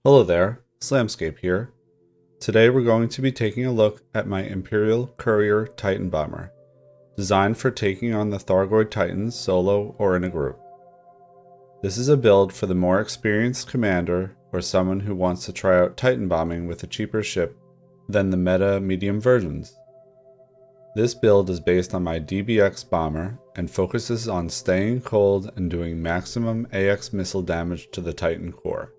Hello there, Slamscape here. Today we're going to be taking a look at my Imperial Courier Titan Bomber, designed for taking on the Thargoid Titans solo or in a group. This is a build for the more experienced commander or someone who wants to try out Titan bombing with a cheaper ship than the meta medium versions. This build is based on my DBX bomber and focuses on staying cold and doing maximum AX missile damage to the Titan core.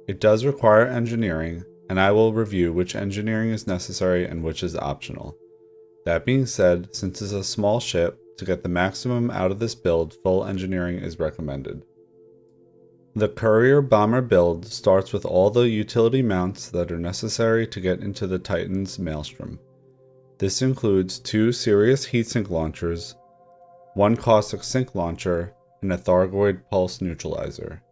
It does require engineering, and I will review which engineering is necessary and which is optional. That being said, since it's a small ship, to get the maximum out of this build, full engineering is recommended. The Courier Bomber build starts with all the utility mounts that are necessary to get into the Titan's maelstrom. This includes 2 Sirius heatsink launchers, 1 caustic sink launcher, and a Thargoid pulse neutralizer.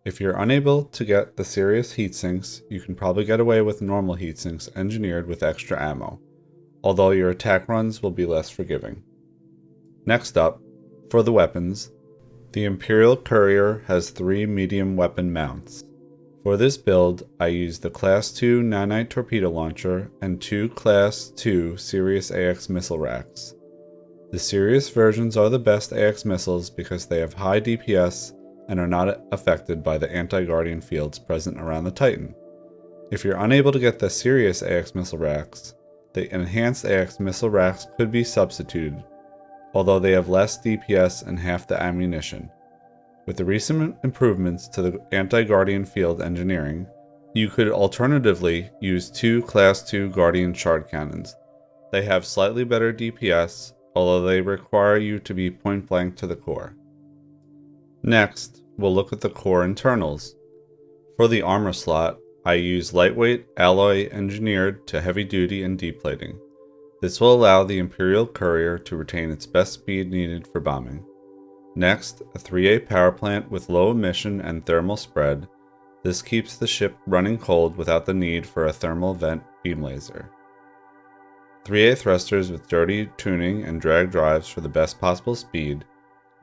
If you're unable to get the Sirius heatsinks, you can probably get away with normal heatsinks engineered with extra ammo, although your attack runs will be less forgiving. Next up, for the weapons, the Imperial Courier has 3 medium weapon mounts. For this build, I used the Class 2 nanite torpedo launcher and 2 Class 2 Sirius AX missile racks. The Sirius versions are the best AX missiles because they have high DPS and are not affected by the anti-guardian fields present around the Titan. If you're unable to get the Sirius AX missile racks, the enhanced AX missile racks could be substituted, although they have less DPS and half the ammunition. With the recent improvements to the anti-guardian field engineering, you could alternatively use 2 Class 2 Guardian shard cannons. They have slightly better DPS, although they require you to be point blank to the core. Next, we'll look at the core internals. For the armor slot, I use lightweight alloy engineered to heavy duty and deep plating. This will allow the Imperial Courier to retain its best speed needed for bombing. Next, a 3A power plant with low emission and thermal spread. This keeps the ship running cold without the need for a thermal vent beam laser. 3A thrusters with dirty tuning and drag drives for the best possible speed.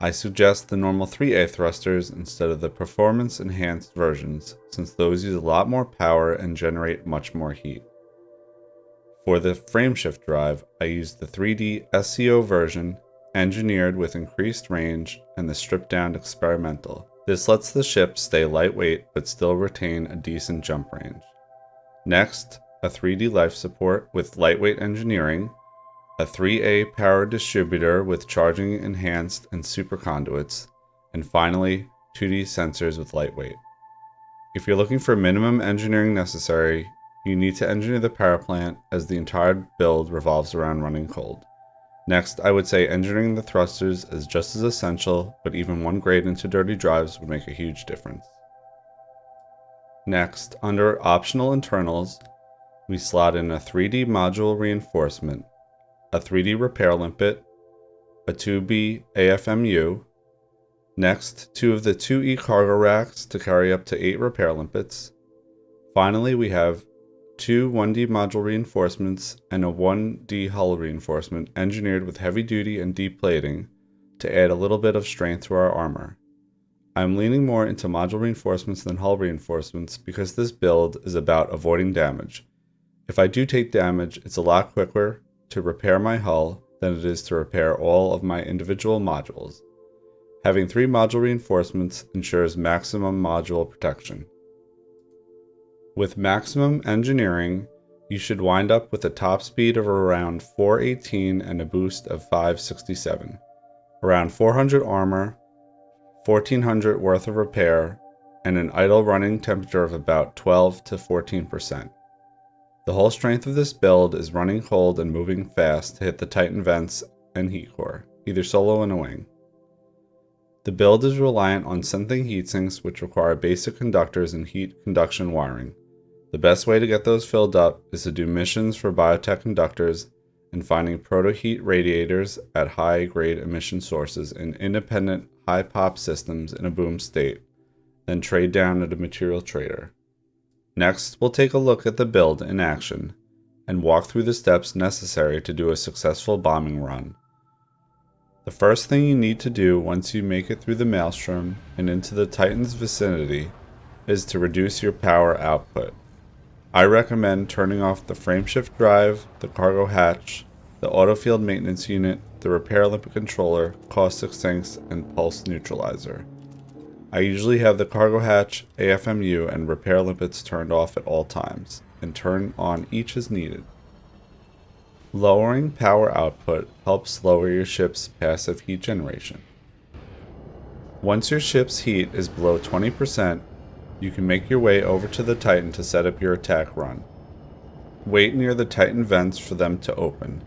I suggest the normal 3A thrusters instead of the performance-enhanced versions, since those use a lot more power and generate much more heat. For the frameshift drive, I used the 3D SCO version, engineered with increased range, and the stripped-down experimental. This lets the ship stay lightweight but still retain a decent jump range. Next, a 3D life support with lightweight engineering, a 3A power distributor with charging enhanced and super conduits, and finally, 2D sensors with lightweight. If you're looking for minimum engineering necessary, you need to engineer the power plant as the entire build revolves around running cold. Next, I would say engineering the thrusters is just as essential, but even 1 grade into dirty drives would make a huge difference. Next, under optional internals, we slot in a 3D module reinforcement, a 3D repair limpet, a 2B AFMU, next 2 of the 2E cargo racks to carry up to 8 repair limpets. Finally, we have 2 1D module reinforcements and a 1D hull reinforcement engineered with heavy duty and deep plating to add a little bit of strength to our armor. I'm leaning more into module reinforcements than hull reinforcements because this build is about avoiding damage. If I do take damage, it's a lot quicker to repair my hull than it is to repair all of my individual modules. Having 3 module reinforcements ensures maximum module protection. With maximum engineering, you should wind up with a top speed of around 418 and a boost of 567, around 400 armor, 1400 worth of repair, and an idle running temperature of about 12 to 14%. The whole strength of this build is running cold and moving fast to hit the Titan vents and heat core, either solo in a wing. The build is reliant on synthing heatsinks, which require basic conductors and heat conduction wiring. The best way to get those filled up is to do missions for biotech conductors and finding proto-heat radiators at high-grade emission sources in independent high-pop systems in a boom state, then trade down at a material trader. Next, we'll take a look at the build in action and walk through the steps necessary to do a successful bombing run. The first thing you need to do once you make it through the maelstrom and into the Titan's vicinity is to reduce your power output. I recommend turning off the frameshift drive, the cargo hatch, the auto field maintenance unit, the repair limpet controller, caustic sinks, and pulse neutralizer. I usually have the cargo hatch, AFMU, and repair limpets turned off at all times, and turn on each as needed. Lowering power output helps lower your ship's passive heat generation. Once your ship's heat is below 20%, you can make your way over to the Titan to set up your attack run. Wait near the Titan vents for them to open.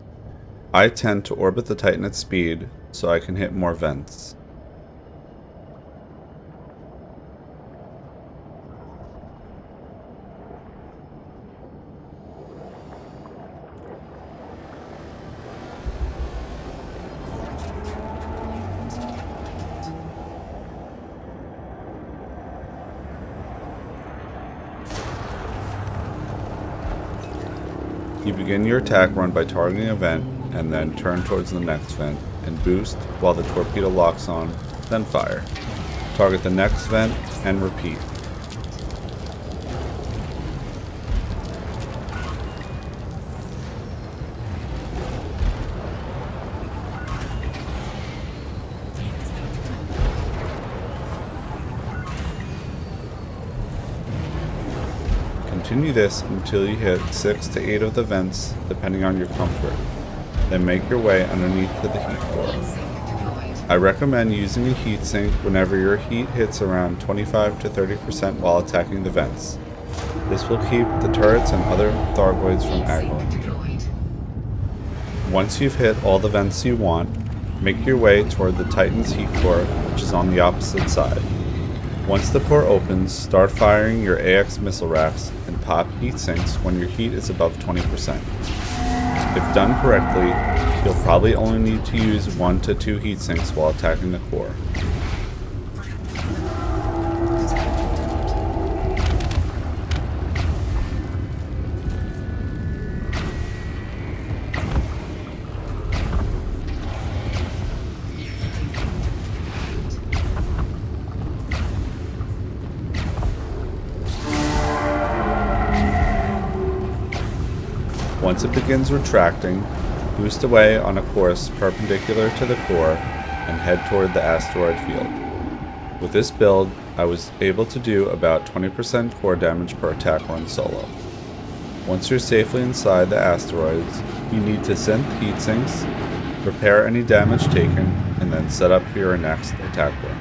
I tend to orbit the Titan at speed, so I can hit more vents. You begin your attack run by targeting a vent, and then turn towards the next vent, and boost while the torpedo locks on, then fire. Target the next vent, and repeat. Continue this until you hit 6 to 8 of the vents, depending on your comfort. Then make your way underneath to the heat core. I recommend using a heatsink whenever your heat hits around 25 to 30% while attacking the vents. This will keep the turrets and other Thargoids from aggroing. Once you've hit all the vents you want, make your way toward the Titan's heat core, which is on the opposite side. Once the core opens, start firing your AX missile racks and pop heat sinks when your heat is above 20%. If done correctly, you'll probably only need to use 1 to 2 heat sinks while attacking the core. Once it begins retracting, boost away on a course perpendicular to the core and head toward the asteroid field. With this build, I was able to do about 20% core damage per attack run solo. Once you're safely inside the asteroids, you need to synth heat sinks, repair any damage taken, and then set up your next attack run.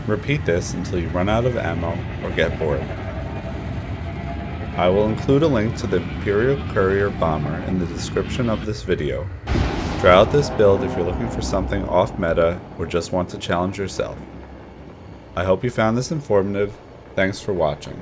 Repeat this until you run out of ammo or get bored. I will include a link to the Imperial Courier Bomber in the description of this video. Try out this build if you're looking for something off meta or just want to challenge yourself. I hope you found this informative. Thanks for watching.